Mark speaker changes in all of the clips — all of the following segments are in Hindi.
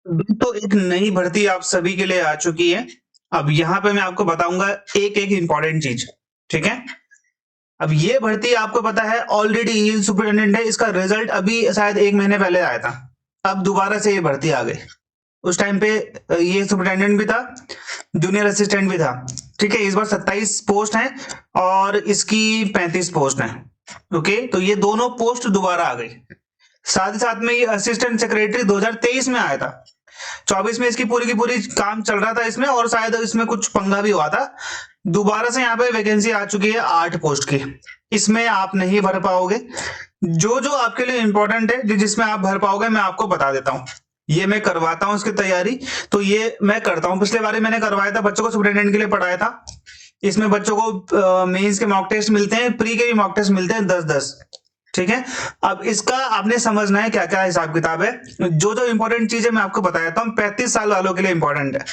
Speaker 1: तो एक नई भर्ती आप सभी के लिए आ चुकी है। अब यहाँ पे मैं आपको बताऊंगा एक एक इंपॉर्टेंट चीज। ठीक है। अब ये भर्ती आपको पता है ऑलरेडी ये सुपरिटेंडेंट है, इसका रिजल्ट अभी शायद 1 महीने पहले आया था। अब दोबारा से ये भर्ती आ गई। उस टाइम पे ये सुपरिटेंडेंट भी था, जूनियर असिस्टेंट भी था। ठीक है। इस बार 27 पोस्ट हैं और इसकी 35 पोस्ट हैं। ओके, तो ये दोनों पोस्ट दोबारा आ गई। साथ ही साथ में ये असिस्टेंट सेक्रेटरी 2023 में आया था। 24 में इसकी पूरी की पूरी काम चल रहा था इसमें, और शायद इसमें कुछ पंगा भी हुआ था। दोबारा से यहाँ पे वैकेंसी आ चुकी है 8 पोस्ट की। इसमें आप नहीं भर पाओगे। जो जो आपके लिए इंपॉर्टेंट है, जिसमें आप भर पाओगे, मैं आपको बता देता हूँ। ये मैं करवाता हूँ इसकी तैयारी, तो ये मैं करता हूँ। पिछले बार मैंने करवाया था, बच्चों को सुपरिटेंडेंट के लिए पढ़ाया था। इसमें बच्चों को मेंस के मॉक टेस्ट मिलते हैं, प्री के भी मॉक टेस्ट मिलते हैं 10-10। ठीक है। अब इसका आपने समझना है क्या क्या हिसाब किताब है। जो जो इंपॉर्टेंट चीज है मैं आपको बता देता हूँ। 35 साल वालों के लिए इंपॉर्टेंट है।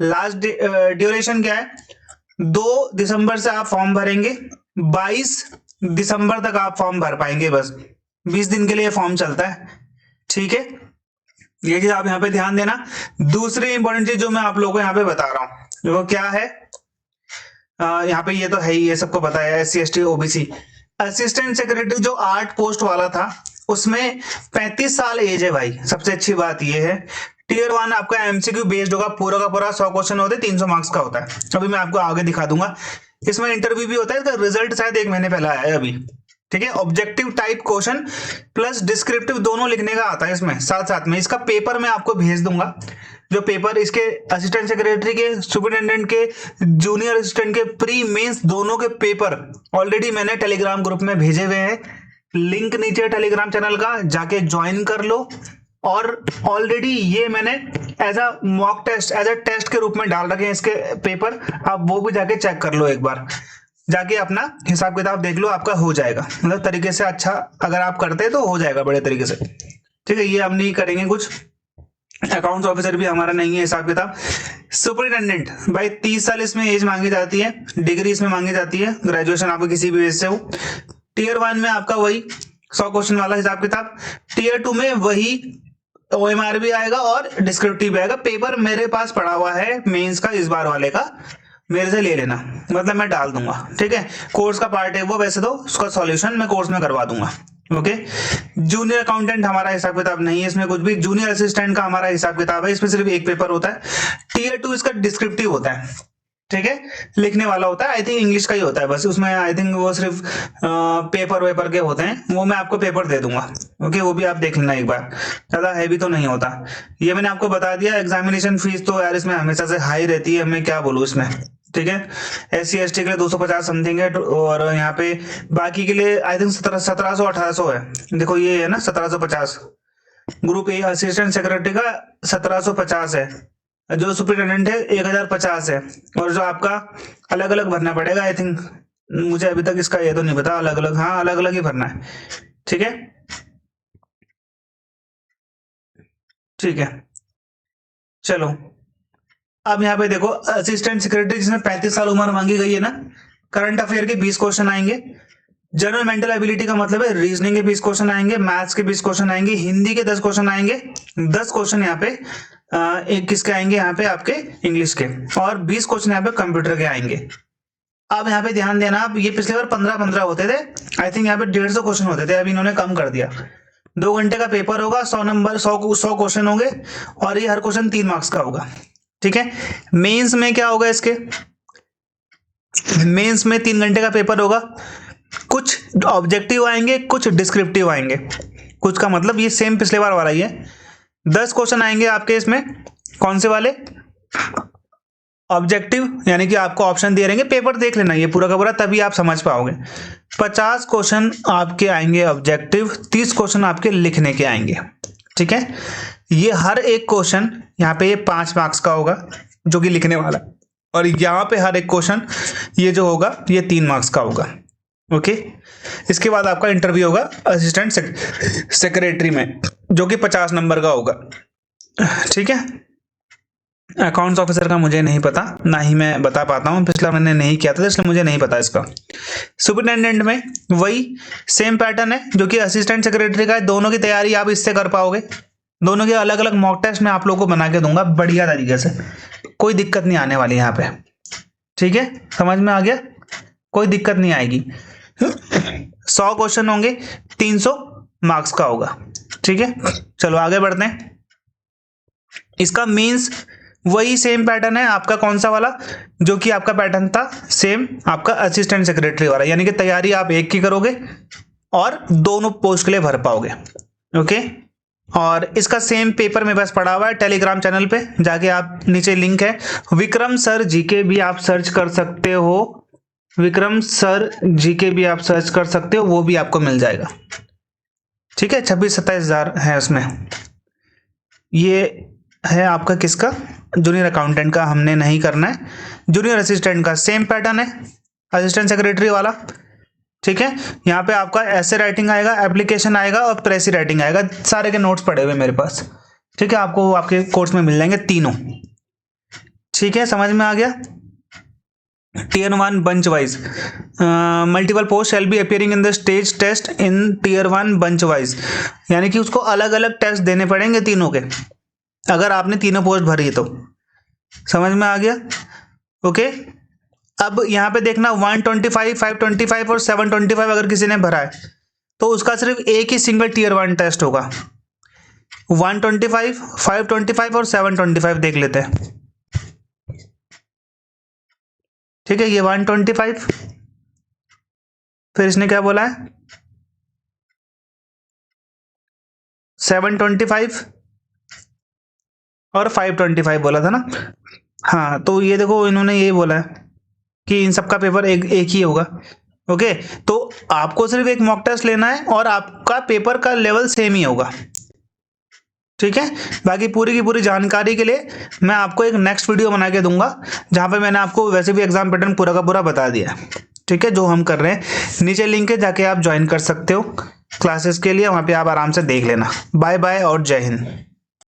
Speaker 1: लास्ट ड्यूरेशन क्या है? 2 दिसंबर से आप फॉर्म भरेंगे, 22 दिसंबर तक आप फॉर्म भर पाएंगे। बस 20 दिन के लिए फॉर्म चलता है। ठीक है। ये चीज आप यहाँ पे ध्यान देना। दूसरी इंपॉर्टेंट चीज जो मैं आप लोगों को यहाँ पे बता रहा हूँ वो क्या है, यहाँ पे ये तो है ही, ये सबको पता है। SC ST OBC assistant secretary जो 8 पोस्ट वाला था, उसमें 35 साल एज है भाई। सबसे अच्छी बात ये है। टीयर 1 आपका MCQ बेस्ड होगा, पूरा का पूरा 100 क्वेश्चन होते हैं, 300 मार्क्स का होता है। अभी मैं आपको आगे दिखा दूंगा। इसमें इंटरव्यू भी होता है, इसका रिजल्ट शायद 1 महीने पहले आया है अभी। ठीक है। Objective type question plus descriptive दोनों लिखने का आता है इसमें। साथ साथ में इसका पेपर मैं आपको भेज दूंगा। जो पेपर इसके असिस्टेंट सेक्रेटरी के, सुपरिटेंडेंट के, जूनियर असिस्टेंट के प्री मेंस दोनों के पेपर ऑलरेडी मैंने टेलीग्राम ग्रुप में भेजे हुए हैं। लिंक नीचे टेलीग्राम चैनल का, जाके ज्वाइन कर लो। और ऑलरेडी ये मैंने as a mock test, as a test के रूप में डाल रखे हैं इसके पेपर। आप वो भी जाके चेक कर लो एक बार। जाके अपना हिसाब किताब देख लो, आपका हो जाएगा। मतलब तरीके से अच्छा अगर आप करते तो हो जाएगा बड़े तरीके से। ठीक है। ये हम नहीं करेंगे कुछ। अकाउंट्स ऑफिसर भी हमारा नहीं है हिसाब किताब। सुपरिटेंडेंट भाई 30 साल इसमें एज मांगी जाती है, डिग्री इसमें मांगी जाती है, ग्रेजुएशन आपको किसी भी बेस से हो। टीयर 1 में आपका वही 100 क्वेश्चन वाला हिसाब किताब। टीयर 2 में वही OMR भी आएगा और डिस्क्रिप्टिव भी आएगा। पेपर मेरे पास पड़ा हुआ है मेंस का, इस बार वाले का, मेरे से ले लेना। मतलब मैं डाल दूंगा। ठीक है। कोर्स का पार्ट है वो, वैसे तो उसका सॉल्यूशन मैं कोर्स में करवा दूंगा। ओके। जूनियर अकाउंटेंट हमारा हिसाब किताब नहीं है इसमें कुछ भी। जूनियर असिस्टेंट का हमारा हिसाब किताब है, इसमें सिर्फ एक पेपर होता है। टीयर 2 इसका डिस्क्रिप्टिव होता है। ठीक है। लिखने वाला होता है, आई थिंक इंग्लिश का ही होता है बस। उसमें आई थिंक वो सिर्फ पेपर वेपर के होते हैं। वो मैं आपको पेपर दे दूंगा। ओके, वो भी आप देख लेना एक बार। ज्यादा हैवी तो नहीं होता। ये मैंने आपको बता दिया। एग्जामिनेशन फीस तो यार इसमें हमेशा से हाई रहती है, मैं क्या बोलूँ इसमें। ठीक है। SC ST के लिए 250 समथिंग है, और यहाँ पे बाकी के लिए आई थिंक 1700 है। देखो ये है ना 1750। ग्रुप ए असिस्टेंट सेक्रेटरी का 1750 है। जो सुपरिटेंडेंट है 1050 है। और जो आपका अलग अलग भरना पड़ेगा आई थिंक, मुझे अभी तक इसका ये तो नहीं पता। अलग अलग, हाँ अलग अलग ही भरना है। ठीक है। ठीक है। चलो अब यहाँ पे देखो, असिस्टेंट सेक्रेटरी जिसमें 35 साल उम्र मांगी गई है ना, करंट अफेयर के 20 क्वेश्चन आएंगे। जनरल मेंटल एबिलिटी का मतलब है रीजनिंग के 20 क्वेश्चन आएंगे, मैथ्स के 20 क्वेश्चन आएंगे, हिंदी के 10 क्वेश्चन आएंगे। 10 क्वेश्चन यहाँ पे एक किसके आएंगे, यहाँ पे आपके इंग्लिश के, और 20 क्वेश्चन यहाँ पे कंप्यूटर के आएंगे। अब यहाँ पे ध्यान देना, आप ये पिछले बार 15-15 होते थे। आई थिंक यहाँ पे 150 क्वेश्चन होते थे, अभी इन्होंने कम कर दिया। 2 घंटे का पेपर होगा, 100 नंबर, 100 क्वेश्चन होंगे, और ये हर क्वेश्चन 3 मार्क्स का होगा। ठीक है। मेंस में क्या होगा इसके, मेंस में 3 घंटे का पेपर होगा। कुछ ऑब्जेक्टिव आएंगे, कुछ डिस्क्रिप्टिव आएंगे। कुछ का मतलब ये सेम पिछले बार वाला ही है। 10 क्वेश्चन आएंगे आपके इसमें। कौन से वाले? ऑब्जेक्टिव, यानी कि आपको ऑप्शन दिए रहेंगे, पेपर देख लेना ये पूरा का पूरा, तभी आप समझ पाओगे। 50 क्वेश्चन आपके आएंगे ऑब्जेक्टिव, 30 क्वेश्चन आपके लिखने के आएंगे। ठीक है। ये हर एक क्वेश्चन यहाँ पे ये 5 मार्क्स का होगा जो कि लिखने वाला, और यहाँ पे हर एक क्वेश्चन ये जो होगा ये 3 मार्क्स का होगा। ओके। इसके बाद आपका इंटरव्यू होगा असिस्टेंट सेक्रेटरी में, जो कि 50 नंबर का होगा। ठीक है। अकाउंट्स ऑफिसर का मुझे नहीं पता, ना ही मैं बता पाता हूँ, पिछला मैंने नहीं किया था इसलिए मुझे नहीं पता इसका। सुपरिटेंडेंट में वही सेम पैटर्न है जो कि असिस्टेंट सेक्रेटरी का है। दोनों की तैयारी आप इससे कर पाओगे। दोनों के अलग अलग मॉक टेस्ट मैं आप लोगों को बना के दूंगा बढ़िया तरीके से, कोई दिक्कत नहीं आने वाली यहाँ पे। ठीक है, समझ में आ गया, कोई दिक्कत नहीं आएगी। 100 क्वेश्चन होंगे, 300 मार्क्स का होगा। ठीक है, चलो आगे बढ़ते हैं। इसका मीन्स वही सेम पैटर्न है आपका, कौन सा वाला, जो कि आपका पैटर्न था सेम आपका असिस्टेंट सेक्रेटरी वाला, यानी कि तैयारी आप एक की करोगे और दोनों पोस्ट के लिए भर पाओगे। ओके, और इसका सेम पेपर में बस पड़ा हुआ है टेलीग्राम चैनल पे, जाके आप नीचे लिंक है, विक्रम सर जीके भी आप सर्च कर सकते हो, विक्रम सर जीके भी आप सर्च कर सकते हो, वो भी आपको मिल जाएगा। ठीक है, 26-27 हजार है उसमें। ये है आपका किसका, जूनियर अकाउंटेंट का हमने नहीं करना है, जूनियर असिस्टेंट का सेम पैटर्न है, असिस्टेंट सेक्रेटरी वाला। ठीक है, यहाँ पे आपका ऐसे राइटिंग आएगा, एप्लीकेशन आएगा और प्रेसी राइटिंग आएगा। सारे के नोट्स पड़े हुए मेरे पास। ठीक है, आपको आपके कोर्स में मिल जाएंगे तीनों। ठीक है, समझ में आ गया। Tier 1 bunch wise, multiple post shall be appearing in the stage test in Tier 1 bunch wise, यानी कि उसको अलग अलग टेस्ट देने पड़ेंगे तीनों के, अगर आपने तीनों पोस्ट भरी तो। समझ में आ गया। ओके, अब यहाँ पे देखना 125, 525 और 725 अगर किसी ने भरा है तो उसका सिर्फ एक ही सिंगल Tier 1 टेस्ट होगा। 125, 525 और 725 देख लेते हैं। ठीक है, ये 125, फिर इसने क्या बोला है 725 और 525 बोला था ना। हाँ, तो ये देखो इन्होंने ये बोला है कि इन सबका पेपर एक ही होगा। ओके, तो आपको सिर्फ एक मॉक टेस्ट लेना है और आपका पेपर का लेवल सेम ही होगा। ठीक है, बाकी पूरी की पूरी जानकारी के लिए मैं आपको एक नेक्स्ट वीडियो बना के दूंगा, जहां पे मैंने आपको वैसे भी एग्जाम पैटर्न पूरा का पूरा बता दिया है। ठीक है, जो हम कर रहे हैं, नीचे लिंक है, जाके आप ज्वाइन कर सकते हो क्लासेस के लिए, वहां पे आप आराम से देख लेना। बाय बाय और जय हिंद।